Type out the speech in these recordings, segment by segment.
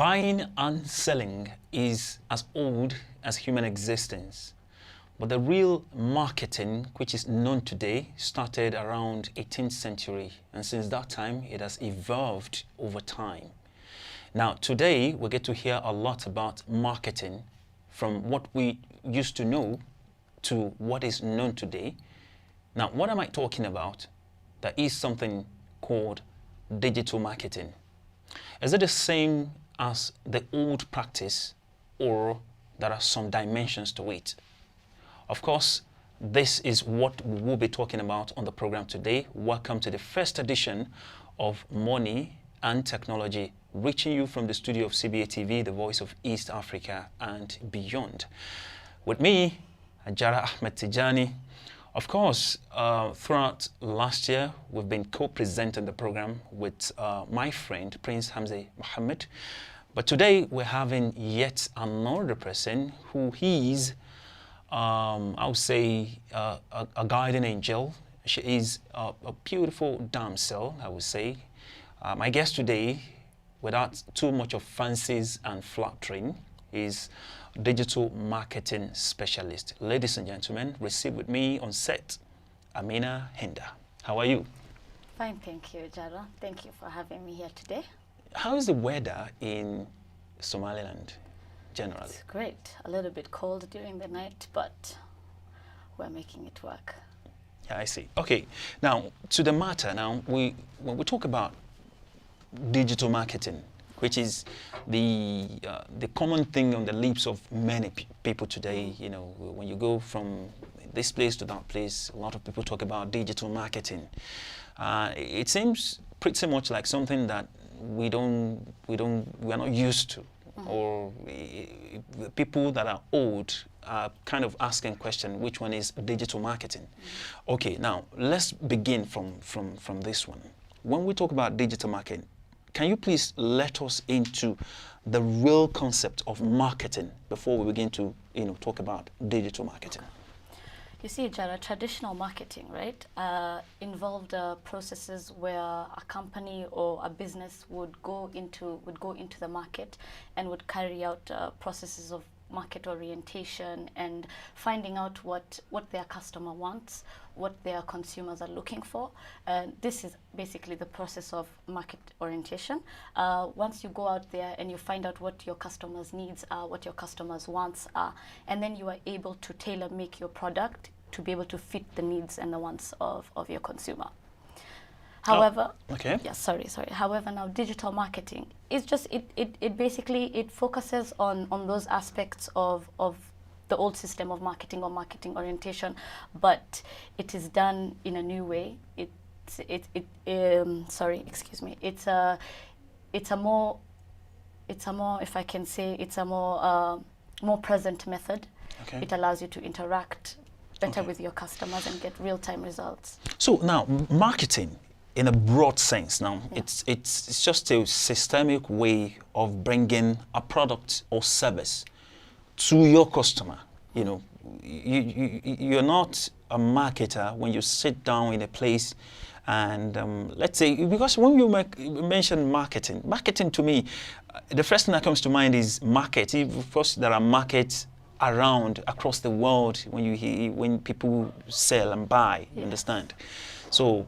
Buying and selling is as old as human existence. But the real marketing, which is known today, started around 18th century. And since that time, it has evolved over time. Now, today, we get to hear a lot about marketing from what we used to know to what is known today. Now, what am I talking about? There is something called digital marketing. Is it the same as the old practice, or there are some dimensions to it? Of course, this is what we will be talking about on the program today. Welcome to the first edition of Money and Technology, reaching you from the studio of CBA TV, the voice of East Africa and beyond. With me, Ajara Ahmed Tijani. Of course, throughout last year, we've been co-presenting the program with my friend, Prince Hamza Mohammed. But today, we're having yet another person who is, I would say, a guardian angel. She is a beautiful damsel, I would say. My guest today, without too much of fancies and flattering, is digital marketing specialist. Ladies and gentlemen, receive with me on set, Amina Hinda. How are you? Fine, thank you, Jara. Thank you for having me here today. How is the weather in Somaliland generally? It's great. A little bit cold during the night, but we're making it work. Yeah, I see. Okay, now to the matter. Now, when we talk about digital marketing, which is the common thing on the lips of many people today. You know, when you go from this place to that place, a lot of people talk about digital marketing. It seems pretty much like something that we are not used to, or the people that are old are kind of asking question, which one is digital marketing? Okay, now let's begin from this one. When we talk about digital marketing, can you please let us into the real concept of marketing before we begin to, talk about digital marketing? You see, Jara, traditional marketing, right, involved processes where a company or a business would go into the market and would carry out processes of market orientation and finding out what their customer wants, what their consumers are looking for. This is basically the process of market orientation. Once you go out there and you find out what your customers' needs are, what your customers' wants are, and then you are able to tailor-make your product to be able to fit the needs and the wants of your consumer. However, okay. Yeah, sorry. However, now digital marketing is just it basically focuses on those aspects of the old system of marketing or marketing orientation, but it is done in a new way. It's a more, if I can say, it's a more present method. Okay. It allows you to interact better with your customers and get real-time results. So now, marketing, in a broad sense, now it's just a systemic way of bringing a product or service to your customer. You know, you're not a marketer when you sit down in a place and let's say, because when you mention marketing to me, the first thing that comes to mind is market. Of course, there are markets across the world when people sell and buy. You understand? So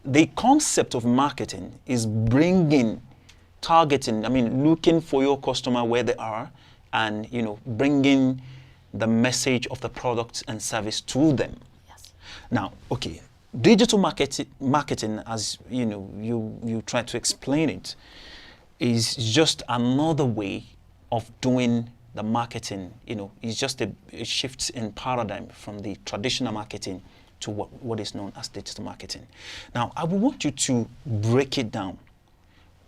the concept of marketing is targeting, looking for your customer where they are and, bringing the message of the product and service to them. Yes. Now, okay, digital marketing, as you try to explain it, is just another way of doing the marketing. It's just a shift in paradigm from the traditional marketing to what is known as digital marketing. Now, I would want you to break it down.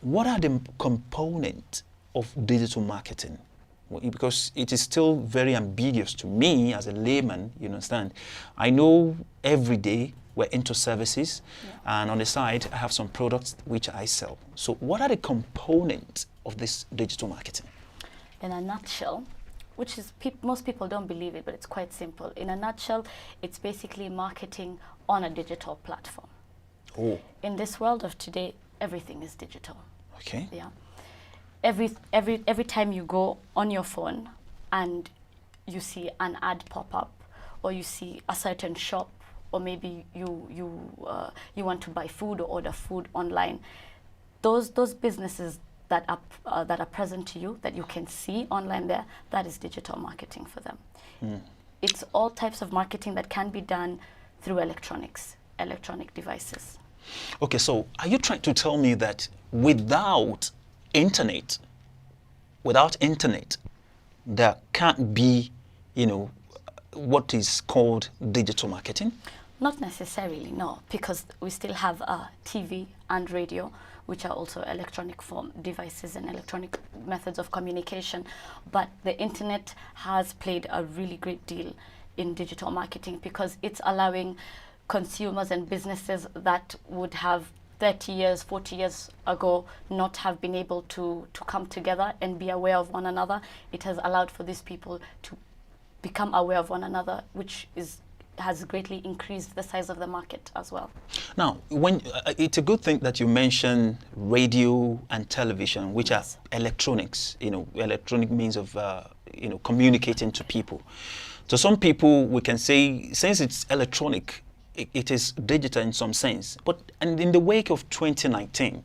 What are the components of digital marketing? Because it is still very ambiguous to me as a layman, you understand. I know every day we're into services, and on the side, I have some products which I sell. So what are the components of this digital marketing? In a nutshell, which is most people don't believe it, but it's quite simple. In a nutshell, it's basically marketing on a digital platform. Oh. In this world of today, everything is digital. Okay. Yeah. every time you go on your phone and you see an ad pop up, or you see a certain shop, or maybe you want to buy food or order food online, those businesses that are present to you, that you can see online there, that is digital marketing for them. It's all types of marketing that can be done through electronic devices. Okay, so are you trying to tell me that without internet, there can't be, what is called digital marketing? Not necessarily, no, because we still have TV and radio, which are also electronic form devices and electronic methods of communication. But the internet has played a really great deal in digital marketing, because it's allowing consumers and businesses that would have 30 years, 40 years ago not have been able to come together and be aware of one another. It has allowed for these people to become aware of one another, which has greatly increased the size of the market as well. Now, it's a good thing that you mention radio and television, which Yes. are electronics, electronic means of, communicating to people. To some people, we can say, since it's electronic, it is digital in some sense. And in the wake of 2019,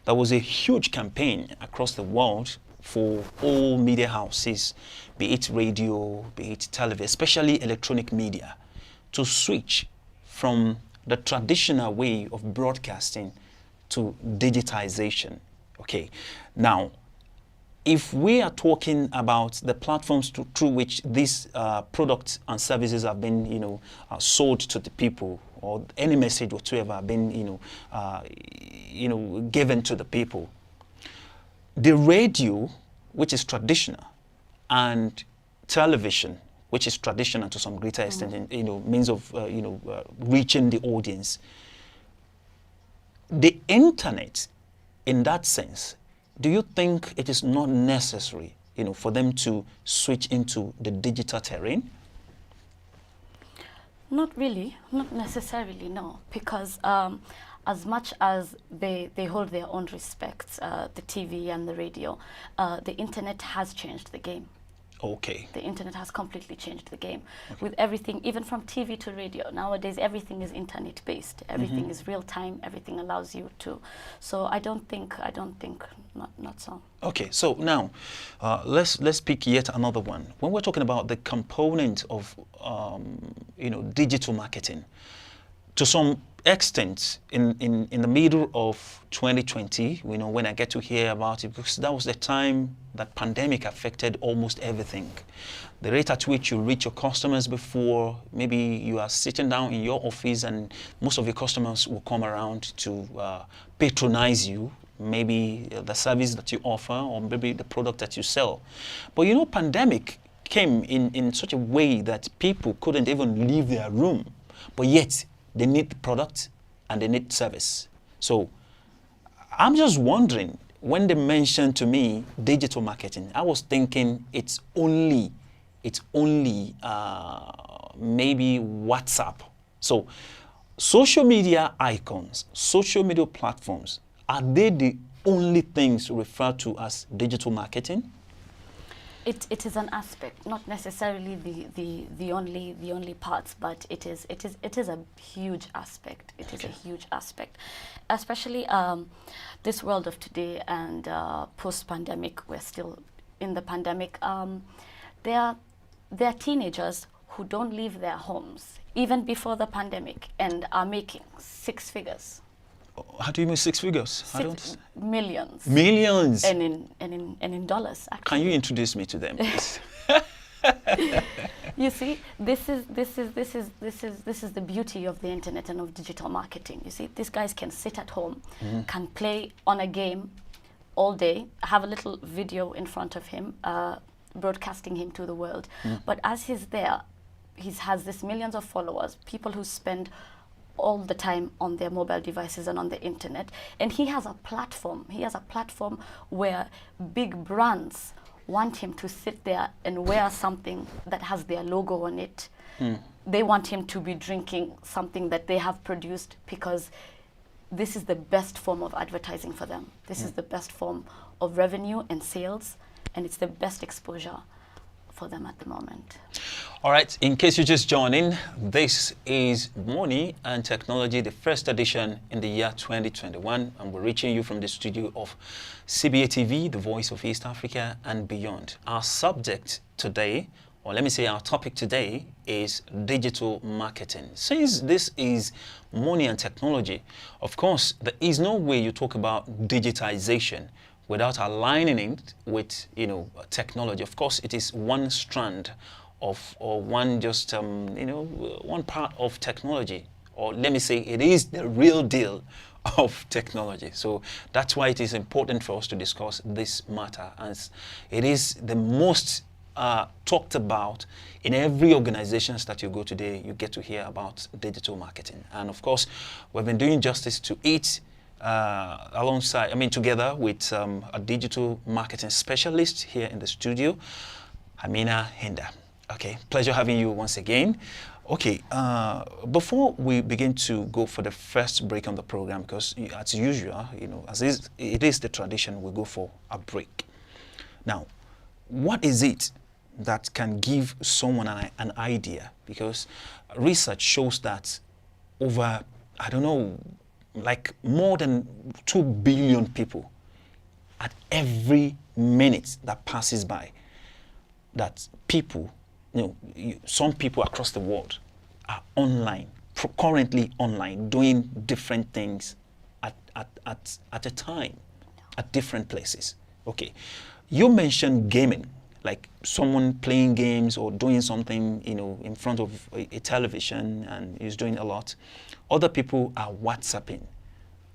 there was a huge campaign across the world for all media houses, be it radio, be it television, especially electronic media, to switch from the traditional way of broadcasting to digitization. Okay, now, if we are talking about the platforms through which these products and services have been, sold to the people, or any message whatsoever have been, given to the people, the radio, which is traditional, and television, which is traditional to some greater extent, means of, reaching the audience. The internet, in that sense, do you think it is not necessary, for them to switch into the digital terrain? Not really, not necessarily, no, because as much as they hold their own respect, the TV and the radio, the internet has changed the game. Okay. The internet has completely changed the game. Okay. With everything, even from TV to radio, nowadays everything is internet based. Everything is real time. Everything allows you to. So I don't think, not so. Okay, so now let's pick yet another one. When we're talking about the component of digital marketing, to some extent, in the middle of 2020, when I get to hear about it, because that was the time that pandemic affected almost everything. The rate at which you reach your customers before, maybe you are sitting down in your office and most of your customers will come around to patronize you, maybe the service that you offer, or maybe the product that you sell. But pandemic came in such a way that people couldn't even leave their room, but yet they need the product and they need service. So I'm just wondering, when they mentioned to me digital marketing, I was thinking it's only maybe WhatsApp. So social media icons, social media platforms, are they the only things referred to as digital marketing? It is an aspect, not necessarily the only parts, but it is a huge aspect. It is a huge aspect, especially this world of today and post-pandemic. We're still in the pandemic. There are teenagers who don't leave their homes even before the pandemic and are making six figures. How do you mean six figures? Millions. Millions. And in dollars, actually. Can you introduce me to them, please? You see, this is the beauty of the internet and of digital marketing. You see, these guys can sit at home, can play on a game all day, have a little video in front of him, broadcasting him to the world. But as he's there, he has this millions of followers, people who spend all the time on their mobile devices and on the internet, and he has a platform. He has a platform where big brands want him to sit there and wear something that has their logo on it. They want him to be drinking something that they have produced because this is the best form of advertising for them. This is the best form of revenue and sales, and it's the best exposure for them at the moment. All right, in case you just joined in, this is Money and Technology, the first edition in the year 2021, and we're reaching you from the studio of CBA TV, the voice of East Africa and beyond. Our subject today, or let me say our topic today, is digital marketing. Since this is money and technology, of course, there is no way you talk about digitization without aligning it with, technology. Of course, it is one strand of, or one just, one part of technology, or let me say it is the real deal of technology. So that's why it is important for us to discuss this matter, as it is the most talked about in every organizations that you go today. You get to hear about digital marketing, and of course, we've been doing justice to it together with a digital marketing specialist here in the studio, Amina Hinda. Okay, pleasure having you once again. Okay, before we begin to go for the first break on the program, because as usual, it is the tradition, we go for a break. Now, what is it that can give someone an idea? Because research shows that over, like more than 2 billion people at every minute that passes by, that people, some people across the world are online, currently online, doing different things at a time, at different places. Okay, you mentioned gaming, like someone playing games or doing something, in front of a television, and is doing a lot. Other people are WhatsApping.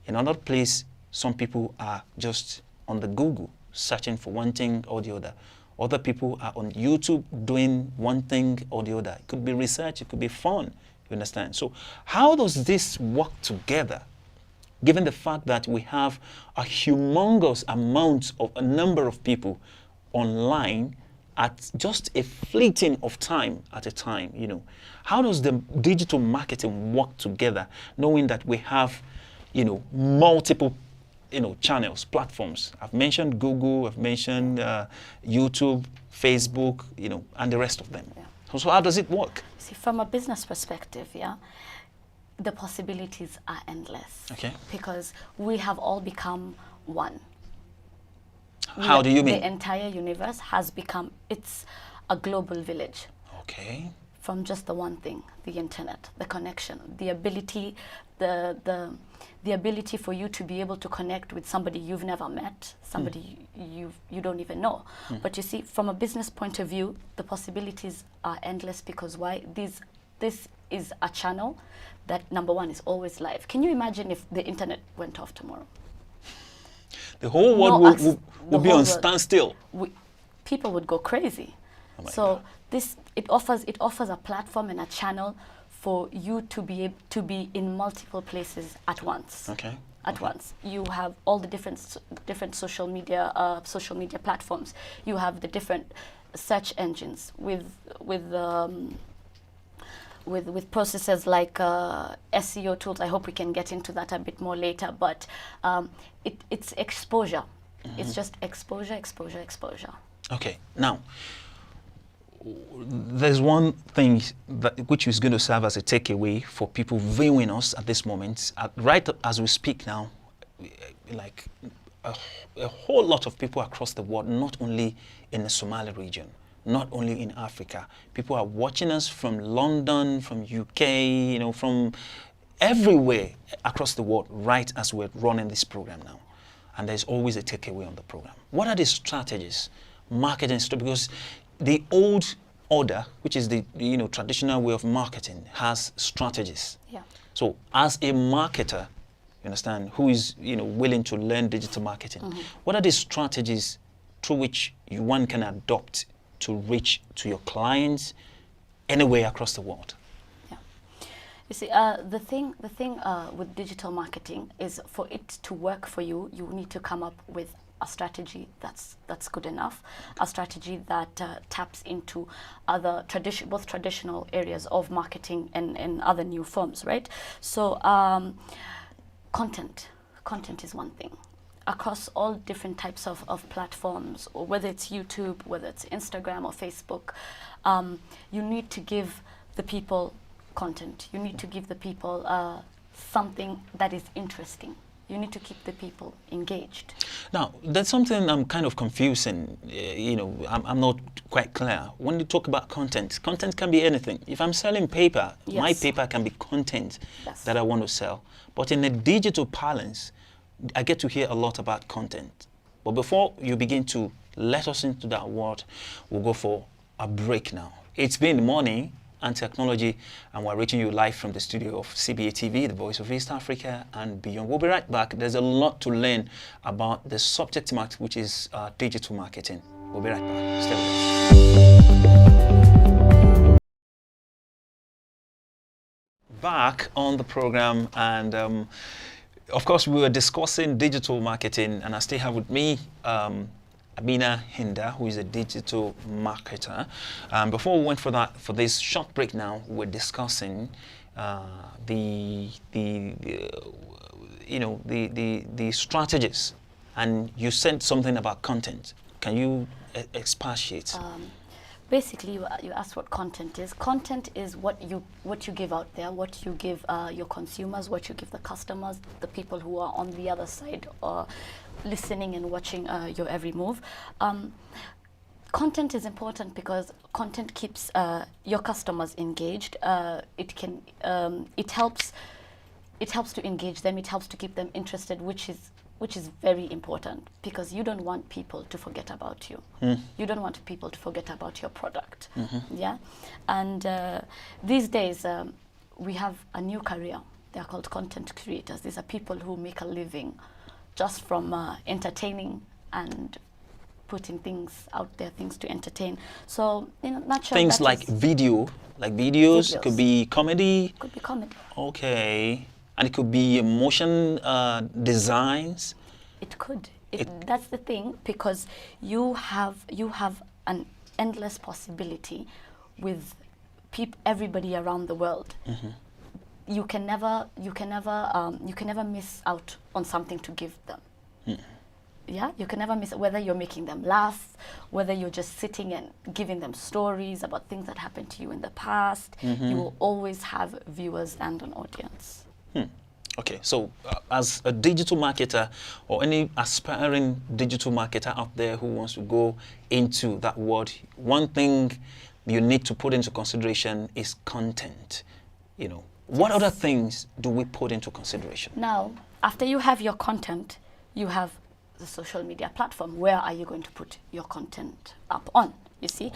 In another place, some people are just on the Google searching for one thing or the other. Other people are on YouTube doing one thing or the other. It could be research, it could be fun, you understand? So how does this work together, given the fact that we have a humongous amount of a number of people online at just a fleeting of time at a time, How does the digital marketing work together, knowing that we have, multiple, channels, platforms? I've mentioned Google, I've mentioned YouTube, Facebook, and the rest of them. Yeah. So how does it work? See, from a business perspective, the possibilities are endless. Okay. Because we have all become one. How do you mean? The entire universe has become, it's a global village. Okay. From just the one thing, the internet, the connection, the ability, the ability for you to be able to connect with somebody you've never met, somebody you don't even know. But you see, from a business point of view, the possibilities are endless, because why? This is a channel that, number one, is always live. Can you imagine if the internet went off tomorrow? The whole world would be on standstill. People would go crazy. Oh so God. It offers a platform and a channel for you to be in multiple places at once. Okay. At once, you have all the different social media platforms. You have the different search engines with processes like Seo Tools. I hope we can get into that a bit more later, but it's exposure. It's just exposure. Okay, now, there's one thing which is going to serve as a takeaway for people viewing us at this moment. Right as we speak now, like a whole lot of people across the world, not only in the Somali region, not only in Africa. People are watching us from London, from UK, from everywhere across the world, right as we're running this program now. And there's always a takeaway on the program. What are the strategies, marketing strategies? Because the old order, which is the traditional way of marketing, has strategies. Yeah. So as a marketer, you understand, who is willing to learn digital marketing, what are the strategies through which one can adopt to reach to your clients anywhere across the world? Yeah. You see, the thing with digital marketing is, for it to work for you, you need to come up with a strategy that's good enough, a strategy that taps into other both traditional areas of marketing and other new forms, right? So content is one thing. Across all different types of platforms, or whether it's YouTube, whether it's Instagram or Facebook, you need to give the people content. You need to give the people something that is interesting. You need to keep the people engaged. Now, there's something I'm kind of confusing. I'm not quite clear. When you talk about content can be anything. If I'm selling paper, Yes. my paper can be content Yes. that I want to sell. But in a digital parlance, I get to hear a lot about content. But before you begin to let us into that word, we'll go for a break now. It's been morning and technology, and we're reaching you live from the studio of CBA TV, the voice of East Africa and beyond. We'll be right back. There's a lot to learn about the subject matter, which is digital marketing. We'll be right back. Stay with us. Back on the program, and of course we were discussing digital marketing, and I still have with me Amina Hinda, who is a digital marketer. Before we went for this short break now, we're discussing the strategies, and you said something about content. Can you expatiate? Basically, you asked what content is. Content is what you give out there, what you give your consumers, what you give the customers, the people who are on the other side, listening and watching your every move. Content is important because content keeps your customers engaged. It helps to engage them. It helps to keep them interested, which is very important, because you don't want people to forget about you. You don't want people to forget about your product. Yeah, and these days we have a new career. They are called content creators. These are people who make a living just from entertaining and putting things out there, things to entertain. So, things like videos, could be comedy. Could be comedy. Okay. And it could be motion designs. It could. That's the thing, because you have an endless possibility with everybody around the world. You can never miss out on something to give them. Yeah, you can never miss, whether you're making them laugh, whether you're just sitting and giving them stories about things that happened to you in the past. You will always have viewers and an audience. Okay, so as a digital marketer, or any aspiring digital marketer out there who wants to go into that world, one thing you need to put into consideration is content. What other things do we put into consideration? Now, after you have your content, you have the social media platform. Where are you going to put your content up on? You see,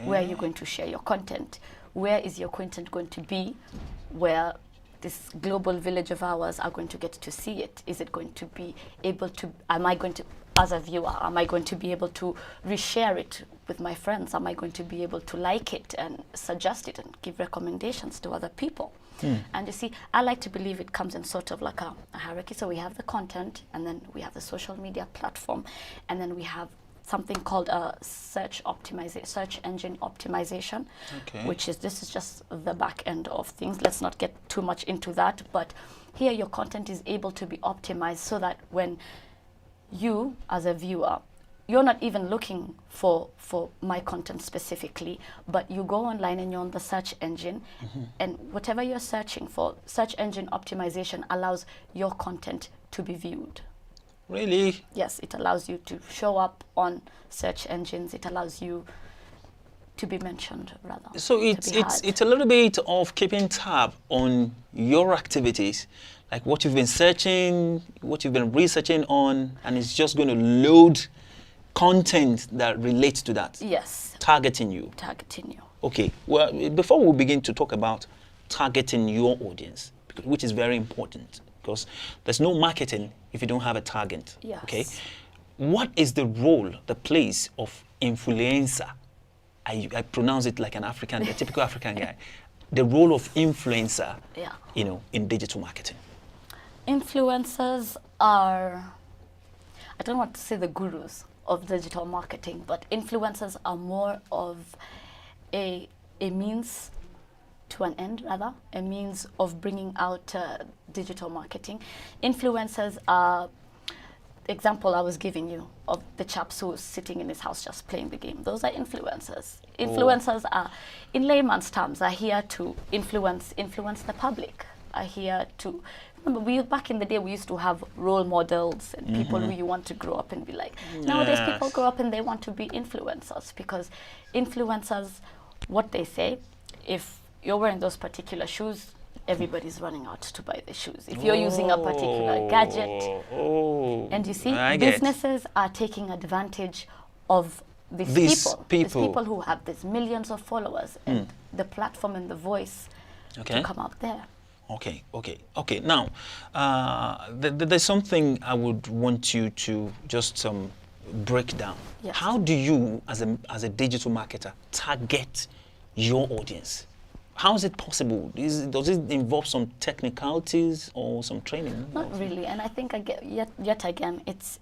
where are you going to share your content? Where is your content going to be? Where this global village of ours are going to get to see it? Is it going to be able to, as a viewer, am I going to be able to reshare it with my friends? Am I going to be able to like it and suggest it and give recommendations to other people? And you see, I like to believe it comes in sort of like a hierarchy. So we have the content, and then we have the social media platform, and then we have something called search engine optimization, which is, this is just the back end of things. Let's not get too much into that, but here your content is able to be optimized so that when you, as a viewer, you're not even looking for my content specifically, but you go online and you're on the search engine, and whatever you're searching for, search engine optimization allows your content to be viewed. Really? Yes, it allows you to show up on search engines. It allows you to be mentioned, rather. So it's a little bit of keeping tab on your activities, like what you've been searching, what you've been researching on, and it's just going to load content that relates to that. Yes. Targeting you. Targeting you. Okay. Well, before we begin to talk about targeting your audience, which is very important, because there's no marketing if you don't have a target. Yes. Okay. What is the role, the place of influencer? I pronounce it like an African, a typical African guy. The role of influencer, in digital marketing. Influencers are, I don't want to say the gurus of digital marketing, but influencers are more of a means to an end, rather, a means of bringing out digital marketing. Influencers are, example I was giving you of the chaps who was sitting in his house just playing the game. Those are influencers. Influencers are, in layman's terms, are here to influence the public. Are here to, remember, back in the day we used to have role models and people who you want to grow up and be like. Nowadays people grow up and they want to be influencers, because influencers, what they say, if you're wearing those particular shoes, everybody's running out to buy the shoes. If you're using a particular gadget, and you see, businesses are taking advantage of these people who have these millions of followers and the platform and the voice to come out there. Okay. Now, there's something I would want you to just break down. Yes. How do you, as a digital marketer, target your audience? How is it possible? Does it involve some technicalities or some training? Not really, and I think yet again, it's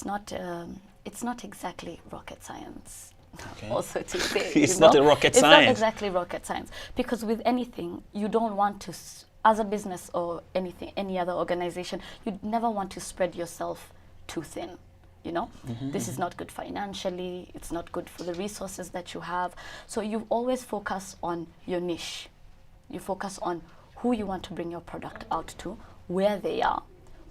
not exactly rocket science. Okay. Also to say, it's not a rocket science. It's not exactly rocket science, because with anything, you don't want to, as a business or any other organization, you never want to spread yourself too thin. You know, this is not good financially, it's not good for the resources that you have. So you always focus on your niche. You focus on who you want to bring your product out to, where they are,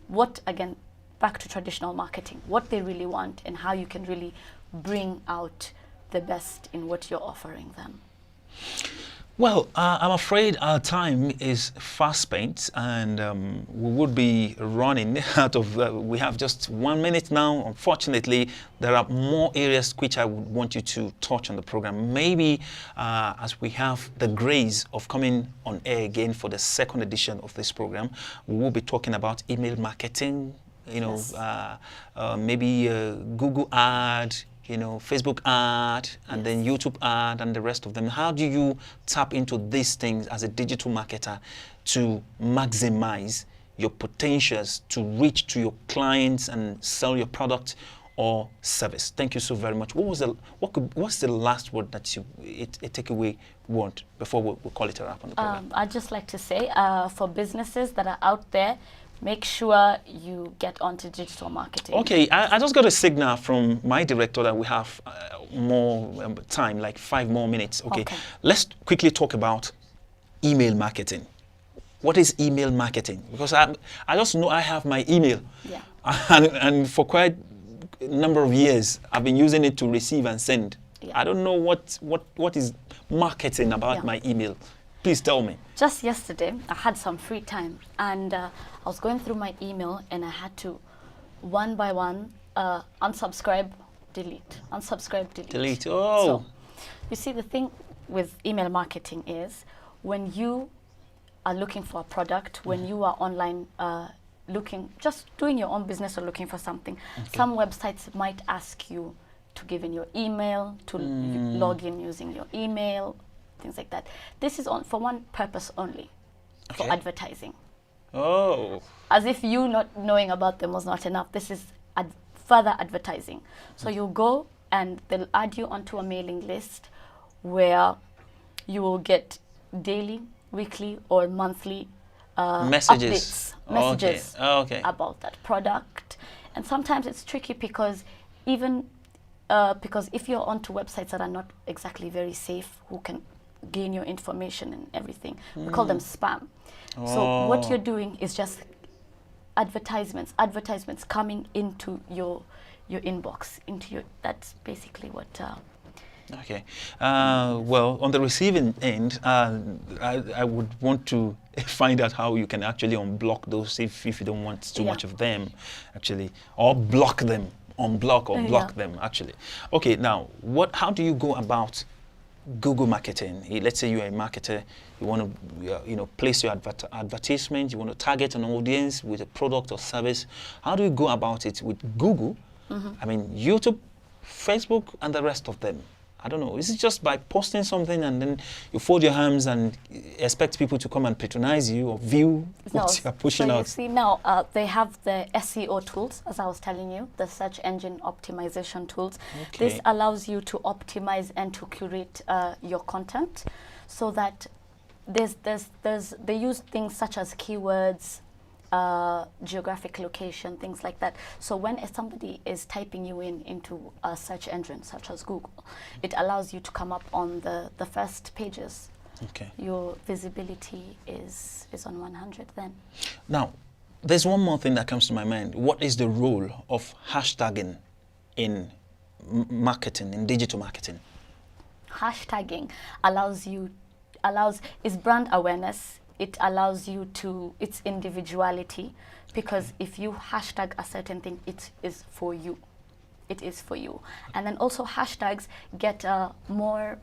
what, again, back to traditional marketing, what they really want and how you can really bring out the best in what you're offering them. Well, I'm afraid our time is fast spent, and we would be running out of, we have just 1 minute now. Unfortunately, there are more areas which I would want you to touch on the program. Maybe as we have the grace of coming on air again for the second edition of this program, we will be talking about email marketing, you know, maybe Google ad, you know, Facebook ad, and then YouTube ad, and the rest of them. How do you tap into these things as a digital marketer to maximize your potentials to reach to your clients and sell your product or service? Thank you so very much. What's the last word that a takeaway word before we call it a wrap on the program? I'd just like to say, for businesses that are out there, make sure you get onto digital marketing. Okay, I just got a signal from my director that we have more time, like 5 more minutes. Okay, let's quickly talk about email marketing. What is email marketing? Because I just know I have my email, and for quite a number of years I've been using it to receive and send. I don't know what is marketing about my email. Please tell me. Just yesterday, I had some free time, and I was going through my email, and I had to, one by one, unsubscribe, delete, unsubscribe, delete. Delete. Oh. So, you see, the thing with email marketing is, when you are looking for a product, when you are online just doing your own business or looking for something, some websites might ask you to give in your email, to log in using your email, things like that. This is for one purpose only, for advertising. Oh. As if you not knowing about them was not enough. This is further advertising. So you go and they'll add you onto a mailing list where you will get daily, weekly, or monthly messages about that product. And sometimes it's tricky because because if you're onto websites that are not exactly very safe, who can gain your information and everything, we call them spam. So what you're doing is just advertisements coming into your inbox, that's basically what. Okay. Well, on the receiving end, I would want to find out how you can actually unblock those if you don't want too much of them, actually, or block them, unblock or block them, actually. Okay. Now, how do you go about Google marketing? Let's say you're a marketer, you want to place your advertisement, you want to target an audience with a product or service. How do you go about it with Google? I mean, YouTube, Facebook, and the rest of them. I don't know. Is it just by posting something and then you fold your hands and expect people to come and patronize you or view what you're pushing out? You see now, they have the SEO tools, as I was telling you, the search engine optimization tools. This allows you to optimize and to curate your content so that they use things such as keywords, geographic location, things like that. So when somebody is typing you into a search engine such as Google, it allows you to come up on the first pages. Okay. Your visibility is on 100 then. Now, there's one more thing that comes to my mind. What is the role of hashtagging in marketing, in digital marketing? Hashtagging is brand awareness. It allows you to, it's individuality, because if you hashtag a certain thing, it is for you. It is for you. And then also hashtags get more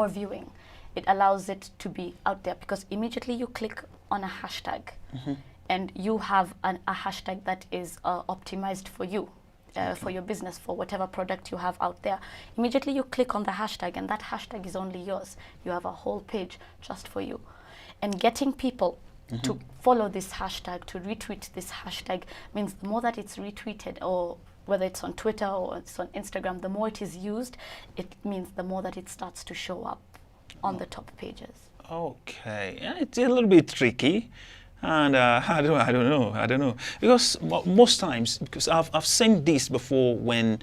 viewing. It allows it to be out there because immediately you click on a hashtag and you have a hashtag that is optimized for you. For your business, for whatever product you have out there. Immediately you click on the hashtag and that hashtag is only yours. You have a whole page just for you. And getting people to follow this hashtag, to retweet this hashtag, means the more that it's retweeted, or whether it's on Twitter or it's on Instagram, the more it is used, it means the more that it starts to show up on the top pages. Okay, yeah, it's a little bit tricky. And I don't know, because most times, because I've seen this before when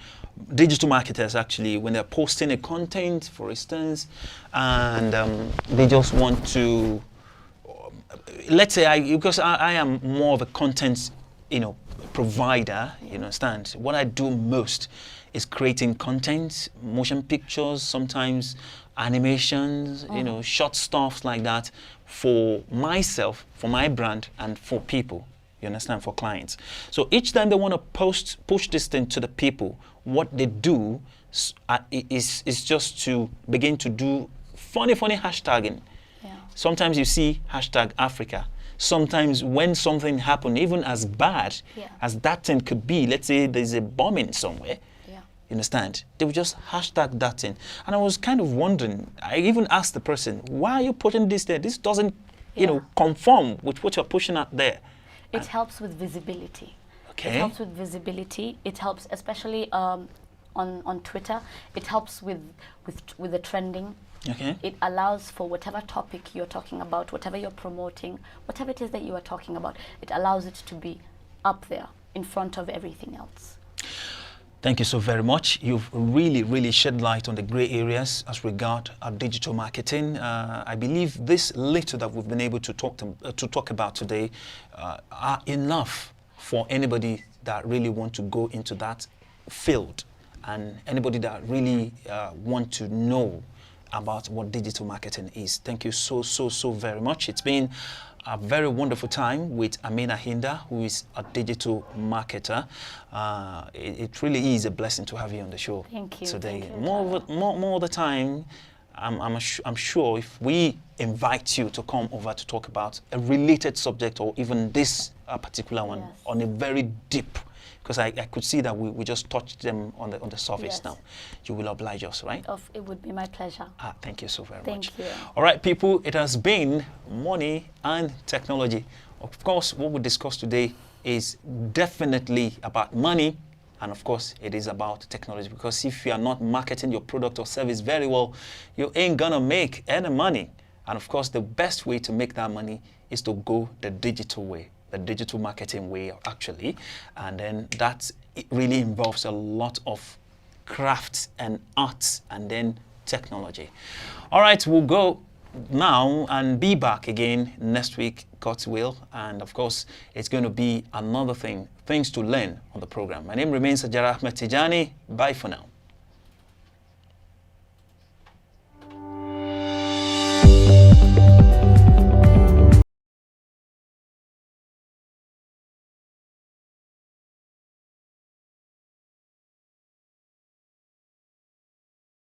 digital marketers actually, when they're posting a content, for instance, and they just want to, let's say because I am more of a content, provider, you understand. What I do most is creating content, motion pictures, sometimes animations, short stuff like that, for myself, for my brand, and for people, you understand, for clients. So each time they want to push this thing to the people, what they do is just to begin to do funny hashtagging. Yeah. Sometimes you see hashtag Africa. Sometimes when something happened, even as bad as that thing could be, let's say there's a bombing somewhere, you understand? They would just hashtag that in. And I was kind of wondering, I even asked the person, why are you putting this there? This doesn't, conform with what you're pushing out there. It helps with visibility. Okay. It helps with visibility. It helps, especially on Twitter, it helps with the trending. Okay. It allows for whatever topic you're talking about, whatever you're promoting, whatever it is that you are talking about, it allows it to be up there in front of everything else. Thank you so very much. You've really shed light on the gray areas as regard our digital marketing. I believe this little that we've been able to talk about today are enough for anybody that really want to go into that field, and anybody that really want to know about what digital marketing is. Thank you so very much. It's been a very wonderful time with Amina Hinda, who is a digital marketer. It really is a blessing to have you on the show. Thank you. Today. Thank you, more of the time, I'm sure if we invite you to come over to talk about a related subject, or even this particular one, on a very deep, because I could see that we just touched them on the surface now. You will oblige us, right? It would be my pleasure. Thank you so very much. Thank you. All right, people, it has been money and technology. Of course, what we discussed today is definitely about money, and of course, it is about technology, because if you are not marketing your product or service very well, you ain't gonna make any money. And of course, the best way to make that money is to go the digital way. The digital marketing way, actually, and then that it really involves a lot of crafts and arts, and then technology. All right, we'll go now and be back again next week, God's will, and of course, it's going to be another things to learn on the program. My name remains Ajara Ahmed Tijani. Bye for now.